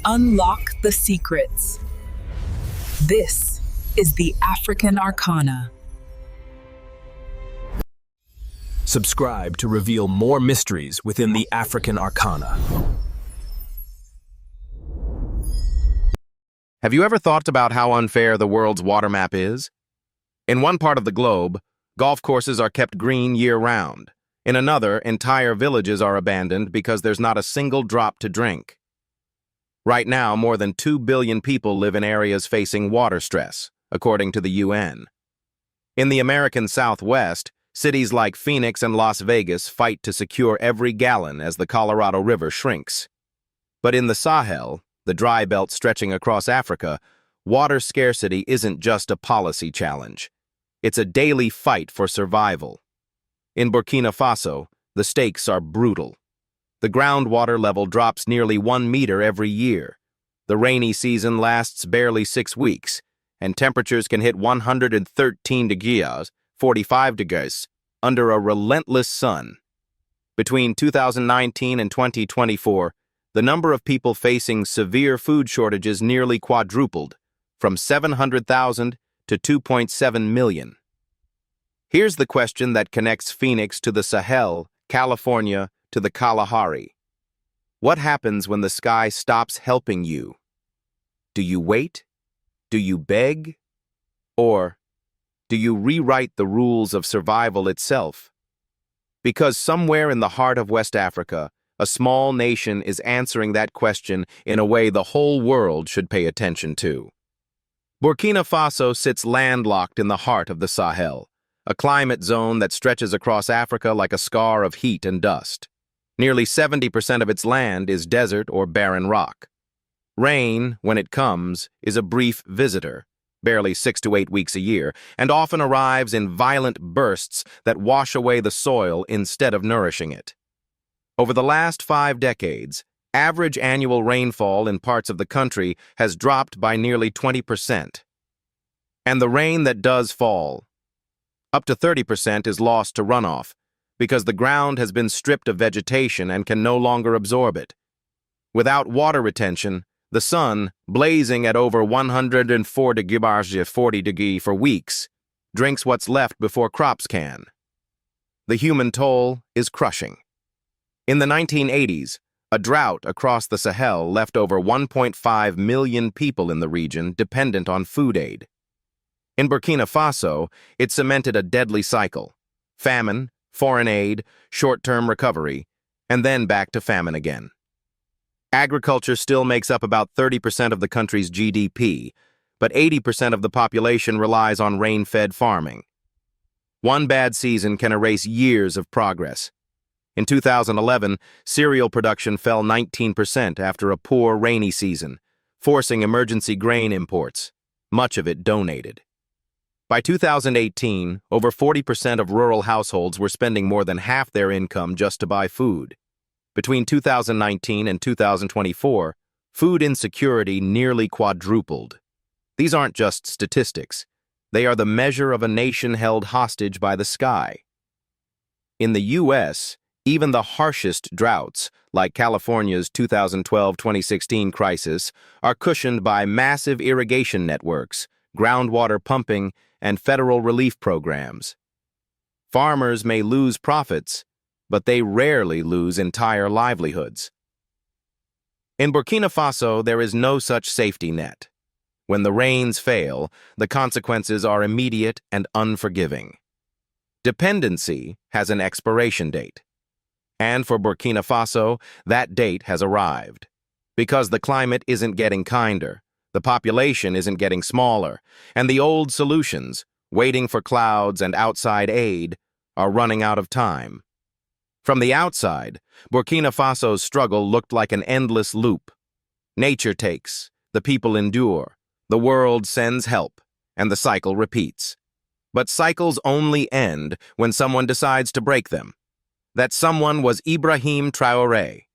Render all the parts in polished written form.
Unlock the secrets. This is the African Arcana. Subscribe to reveal more mysteries within the African Arcana. Have you ever thought about how unfair the world's water map is? In one part of the globe, golf courses are kept green year-round. In another, entire villages are abandoned because there's not a single drop to drink. Right now, more than 2 billion people live in areas facing water stress, according to the UN. In the American Southwest, cities like Phoenix and Las Vegas fight to secure every gallon as the Colorado River shrinks. But in the Sahel, the dry belt stretching across Africa, water scarcity isn't just a policy challenge. It's a daily fight for survival. In Burkina Faso, the stakes are brutal. The groundwater level drops nearly 1 meter every year. The rainy season lasts barely 6 weeks, and temperatures can hit 113 degrees, 45 degrees, under a relentless sun. Between 2019 and 2024, the number of people facing severe food shortages nearly quadrupled, from 700,000 to 2.7 million. Here's the question that connects Phoenix to the Sahel, California to the Kalahari. What happens when the sky stops helping you? Do you wait? Do you beg? Or do you rewrite the rules of survival itself? Because somewhere in the heart of West Africa, a small nation is answering that question in a way the whole world should pay attention to. Burkina Faso sits landlocked in the heart of the Sahel, a climate zone that stretches across Africa like a scar of heat and dust. Nearly 70% of its land is desert or barren rock. Rain, when it comes, is a brief visitor, barely 6 to 8 weeks a year, and often arrives in violent bursts that wash away the soil instead of nourishing it. Over the last 5 decades, average annual rainfall in parts of the country has dropped by nearly 20%. And the rain that does fall, up to 30% is lost to runoff, because the ground has been stripped of vegetation and can no longer absorb it. Without water retention, the sun, blazing at over 104 degrees 40 degrees for weeks, drinks what's left before crops can. The human toll is crushing. In the 1980s, a drought across the Sahel left over 1.5 million people in the region dependent on food aid. In Burkina Faso, it cemented a deadly cycle: famine, foreign aid, short-term recovery, and then back to famine again. Agriculture still makes up about 30% of the country's GDP, but 80% of the population relies on rain-fed farming. One bad season can erase years of progress. In 2011, cereal production fell 19% after a poor rainy season, forcing emergency grain imports, much of it donated. By 2018, over 40% of rural households were spending more than half their income just to buy food. Between 2019 and 2024, food insecurity nearly quadrupled. These aren't just statistics. They are the measure of a nation held hostage by the sky. In the U.S., even the harshest droughts, like California's 2012-2016 crisis, are cushioned by massive irrigation networks, groundwater pumping, and federal relief programs. Farmers may lose profits, but they rarely lose entire livelihoods. In Burkina Faso, there is no such safety net. When the rains fail, the consequences are immediate and unforgiving. Dependency has an expiration date. And for Burkina Faso, that date has arrived. Because the climate isn't getting kinder, the population isn't getting smaller, and the old solutions, waiting for clouds and outside aid, are running out of time. From the outside, Burkina Faso's struggle looked like an endless loop. Nature takes, the people endure, the world sends help, and the cycle repeats. But cycles only end when someone decides to break them. That someone was Ibrahim Traoré.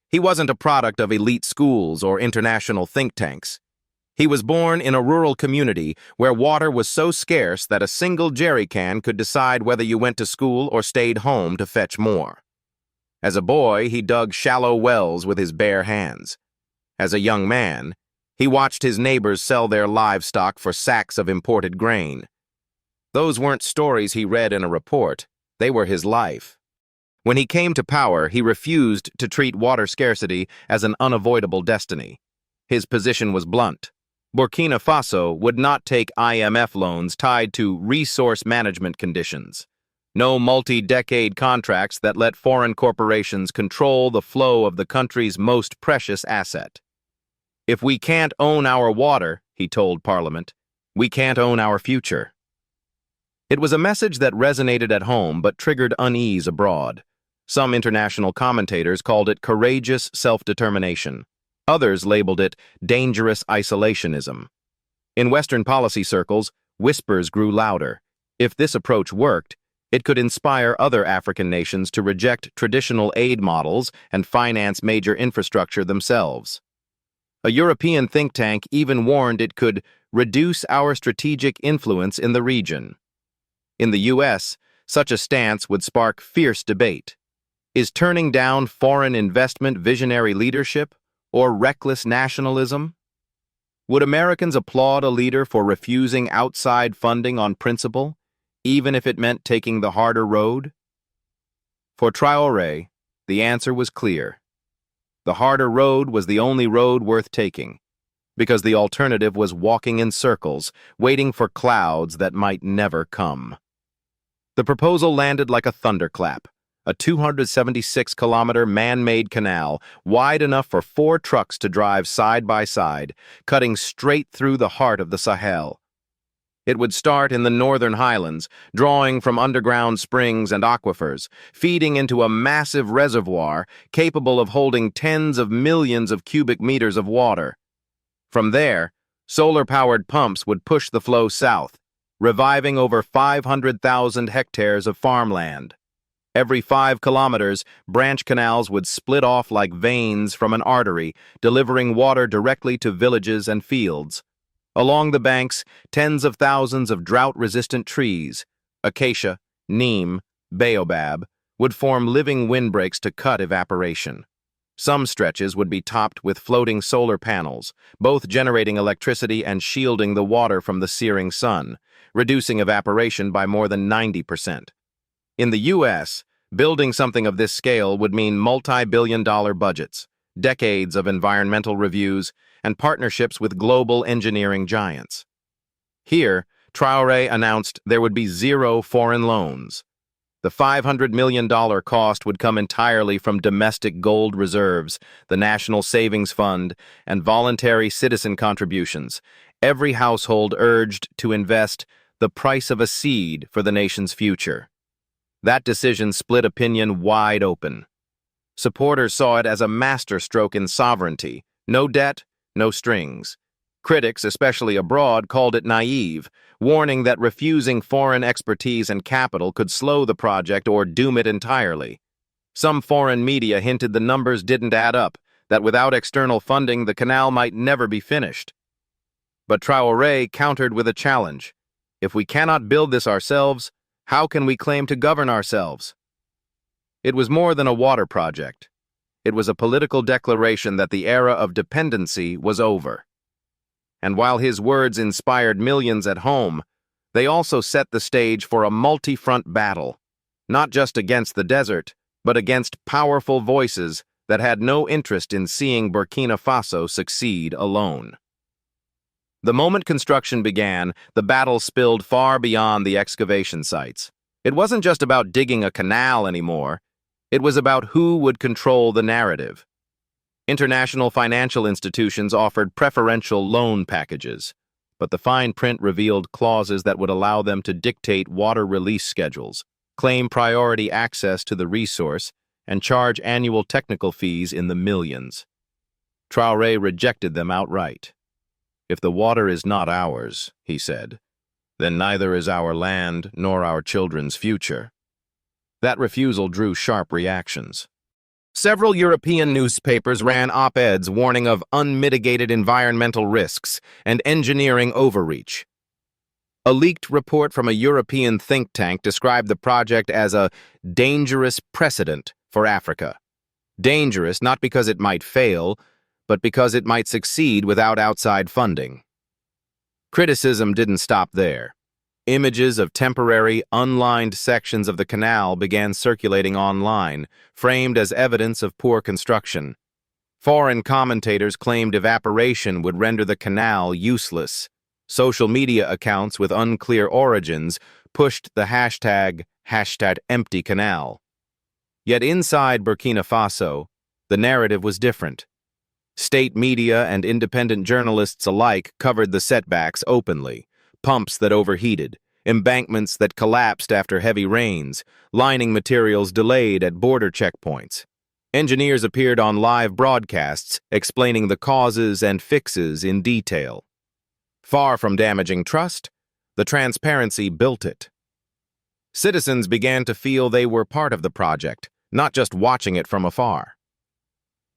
He wasn't a product of elite schools or international think tanks. He was born in a rural community where water was so scarce that a single jerry can could decide whether you went to school or stayed home to fetch more. As a boy, he dug shallow wells with his bare hands. As a young man, he watched his neighbors sell their livestock for sacks of imported grain. Those weren't stories he read in a report, they were his life. When he came to power, he refused to treat water scarcity as an unavoidable destiny. His position was blunt. Burkina Faso would not take IMF loans tied to resource management conditions. No multi-decade contracts that let foreign corporations control the flow of the country's most precious asset. If we can't own our water, he told Parliament, we can't own our future. It was a message that resonated at home but triggered unease abroad. Some international commentators called it courageous self-determination. Others labeled it dangerous isolationism. In Western policy circles, whispers grew louder. If this approach worked, it could inspire other African nations to reject traditional aid models and finance major infrastructure themselves. A European think tank even warned it could reduce our strategic influence in the region. In the U.S., such a stance would spark fierce debate. Is turning down foreign investment visionary leadership or reckless nationalism? Would Americans applaud a leader for refusing outside funding on principle, even if it meant taking the harder road? For Traoré, the answer was clear. The harder road was the only road worth taking, because the alternative was walking in circles, waiting for clouds that might never come. The proposal landed like a thunderclap, a 276km man-made canal wide enough for 4 trucks to drive side by side, cutting straight through the heart of the Sahel. It would start in the northern highlands, drawing from underground springs and aquifers, feeding into a massive reservoir capable of holding tens of millions of cubic meters of water. From there, solar-powered pumps would push the flow south, reviving over 500,000 hectares of farmland. Every 5 kilometers, branch canals would split off like veins from an artery, delivering water directly to villages and fields. Along the banks, tens of thousands of drought-resistant trees, acacia, neem, baobab, would form living windbreaks to cut evaporation. Some stretches would be topped with floating solar panels, both generating electricity and shielding the water from the searing sun, reducing evaporation by more than 90%. In the U.S., building something of this scale would mean multi-billion-dollar budgets, decades of environmental reviews, and partnerships with global engineering giants. Here, Traoré announced there would be 0 foreign loans. The $500 million cost would come entirely from domestic gold reserves, the National Savings Fund, and voluntary citizen contributions. Every household urged to invest the price of a seed for the nation's future. That decision split opinion wide open. Supporters saw it as a masterstroke in sovereignty, no debt, no strings. Critics, especially abroad, called it naive, warning that refusing foreign expertise and capital could slow the project or doom it entirely. Some foreign media hinted the numbers didn't add up, that without external funding the canal might never be finished. But Traoré countered with a challenge. If we cannot build this ourselves, how can we claim to govern ourselves? It was more than a water project. It was a political declaration that the era of dependency was over. And while his words inspired millions at home, they also set the stage for a multi-front battle, not just against the desert, but against powerful voices that had no interest in seeing Burkina Faso succeed alone. The moment construction began, the battle spilled far beyond the excavation sites. It wasn't just about digging a canal anymore. It was about who would control the narrative. International financial institutions offered preferential loan packages, but the fine print revealed clauses that would allow them to dictate water release schedules, claim priority access to the resource, and charge annual technical fees in the millions. Traoré rejected them outright. If the water is not ours, he said, then neither is our land nor our children's future. That refusal drew sharp reactions. Several European newspapers ran op-eds warning of unmitigated environmental risks and engineering overreach. A leaked report from a European think tank described the project as a dangerous precedent for Africa. Dangerous not because it might fail, but because it might succeed without outside funding. Criticism didn't stop there. Images of temporary, unlined sections of the canal began circulating online, framed as evidence of poor construction. Foreign commentators claimed evaporation would render the canal useless. Social media accounts with unclear origins pushed the hashtag #EmptyCanal. Yet inside Burkina Faso, the narrative was different. State media and independent journalists alike covered the setbacks openly: pumps that overheated, embankments that collapsed after heavy rains, lining materials delayed at border checkpoints. Engineers appeared on live broadcasts explaining the causes and fixes in detail. Far from damaging trust, the transparency built it. Citizens began to feel they were part of the project, not just watching it from afar.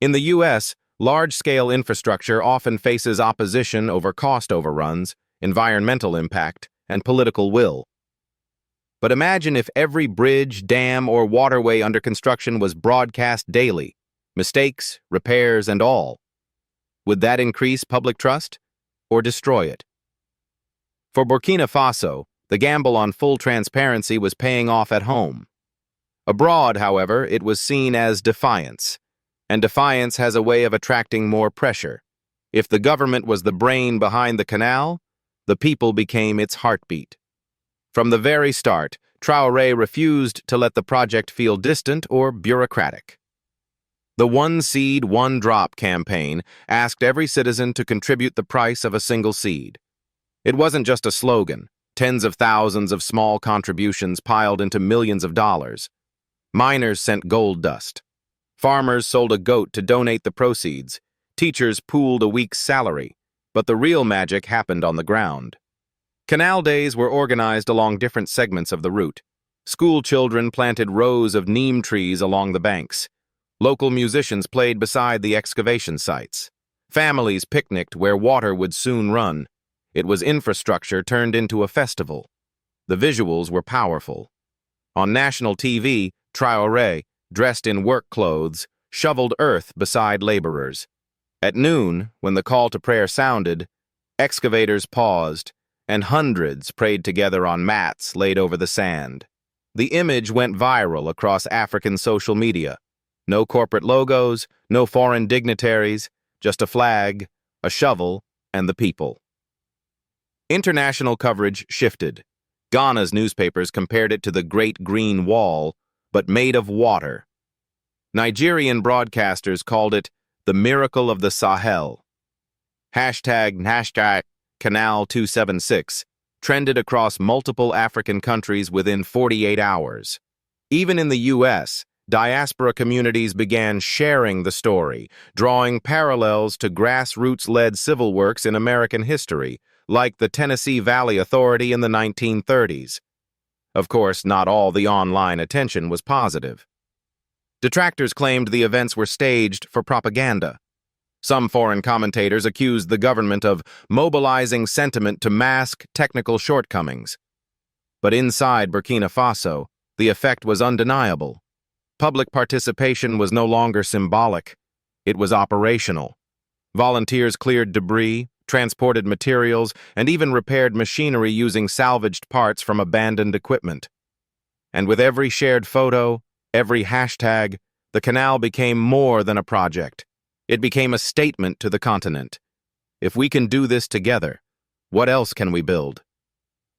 In the U.S., large-scale infrastructure often faces opposition over cost overruns, environmental impact, and political will. But imagine if every bridge, dam, or waterway under construction was broadcast daily, mistakes, repairs, and all. Would that increase public trust or destroy it? For Burkina Faso, the gamble on full transparency was paying off at home. Abroad, however, it was seen as defiance, and defiance has a way of attracting more pressure. If the government was the brain behind the canal, the people became its heartbeat. From the very start, Traoré refused to let the project feel distant or bureaucratic. The One Seed, One Drop campaign asked every citizen to contribute the price of a single seed. It wasn't just a slogan. Tens of thousands of small contributions piled into millions of dollars. Miners sent gold dust. Farmers sold a goat to donate the proceeds. Teachers pooled a week's salary. But the real magic happened on the ground. Canal days were organized along different segments of the route. School children planted rows of neem trees along the banks. Local musicians played beside the excavation sites. Families picnicked where water would soon run. It was infrastructure turned into a festival. The visuals were powerful. On national TV, Traoré, dressed in work clothes, shoveled earth beside laborers. At noon, when the call to prayer sounded, excavators paused, and hundreds prayed together on mats laid over the sand. The image went viral across African social media. No corporate logos, no foreign dignitaries, just a flag, a shovel, and the people. International coverage shifted. Ghana's newspapers compared it to the Great Green Wall, but made of water. Nigerian broadcasters called it the miracle of the Sahel. Hashtag Canal 276 trended across multiple African countries within 48 hours. Even in the U.S., diaspora communities began sharing the story, drawing parallels to grassroots-led civil works in American history, like the Tennessee Valley Authority in the 1930s. Of course, not all the online attention was positive. Detractors claimed the events were staged for propaganda. Some foreign commentators accused the government of mobilizing sentiment to mask technical shortcomings. But inside Burkina Faso, the effect was undeniable. Public participation was no longer symbolic. It was operational. Volunteers cleared debris, transported materials, and even repaired machinery using salvaged parts from abandoned equipment. And with every shared photo, every hashtag, the canal became more than a project. It became a statement to the continent. If we can do this together, what else can we build?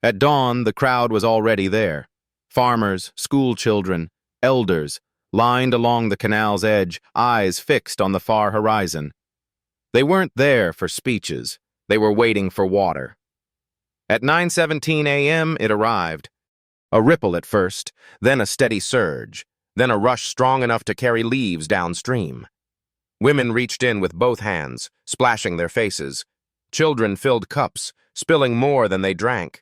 At dawn, the crowd was already there. Farmers, school children, elders, lined along the canal's edge, eyes fixed on the far horizon. They weren't there for speeches. They were waiting for water. At 9:17 a.m., it arrived. A ripple at first, then a steady surge, then a rush strong enough to carry leaves downstream. Women reached in with both hands, splashing their faces. Children filled cups, spilling more than they drank.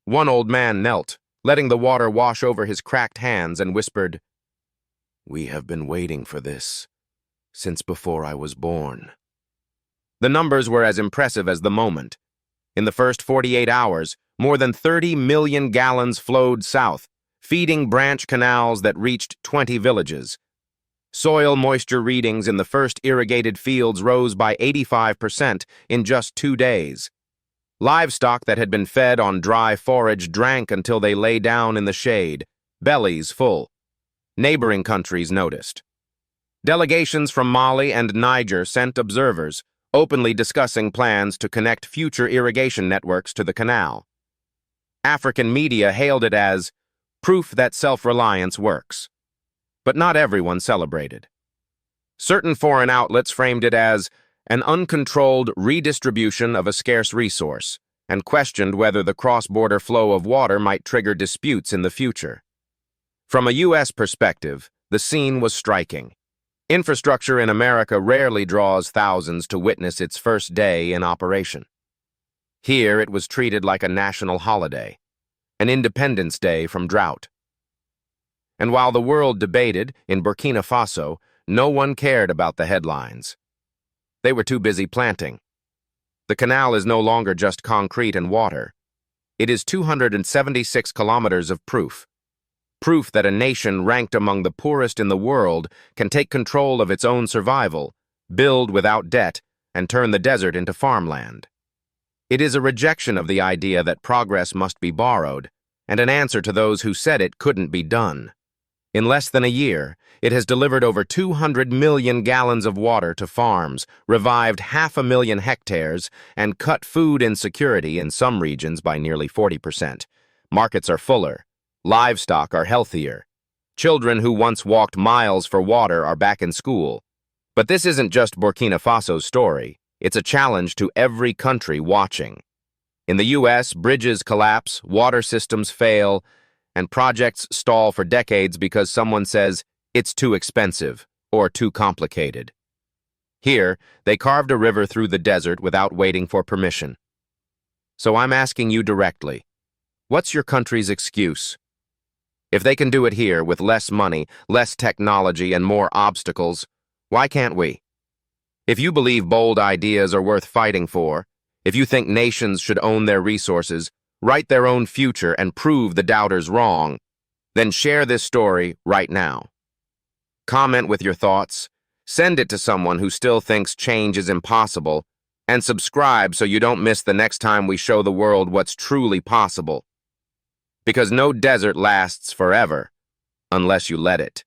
One old man knelt, letting the water wash over his cracked hands, and whispered, "We have been waiting for this since before I was born." The numbers were as impressive as the moment. In the first 48 hours, more than 30 million gallons flowed south, feeding branch canals that reached 20 villages. Soil moisture readings in the first irrigated fields rose by 85% in just 2 days. Livestock that had been fed on dry forage drank until they lay down in the shade, bellies full. Neighboring countries noticed. Delegations from Mali and Niger sent observers, openly discussing plans to connect future irrigation networks to the canal. African media hailed it as proof that self-reliance works. But not everyone celebrated. Certain foreign outlets framed it as an uncontrolled redistribution of a scarce resource and questioned whether the cross-border flow of water might trigger disputes in the future. From a U.S. perspective, the scene was striking. Infrastructure in America rarely draws thousands to witness its first day in operation. Here it was treated like a national holiday, an Independence Day from drought. And while the world debated, in Burkina Faso, no one cared about the headlines. They were too busy planting. The canal is no longer just concrete and water. It is 276 kilometers of proof. Proof that a nation ranked among the poorest in the world can take control of its own survival, build without debt, and turn the desert into farmland. It is a rejection of the idea that progress must be borrowed, and an answer to those who said it couldn't be done. In less than a year, it has delivered over 200 million gallons of water to farms, revived 500,000 hectares, and cut food insecurity in some regions by nearly 40%. Markets are fuller. Livestock are healthier. Children who once walked miles for water are back in school. But this isn't just Burkina Faso's story. It's a challenge to every country watching. In the U.S., bridges collapse, water systems fail, and projects stall for decades because someone says it's too expensive or too complicated. Here, they carved a river through the desert without waiting for permission. So I'm asking you directly, what's your country's excuse? If they can do it here with less money, less technology, and more obstacles, why can't we? If you believe bold ideas are worth fighting for, if you think nations should own their resources, write their own future, and prove the doubters wrong, then share this story right now. Comment with your thoughts, send it to someone who still thinks change is impossible, and subscribe so you don't miss the next time we show the world what's truly possible. Because no desert lasts forever unless you let it.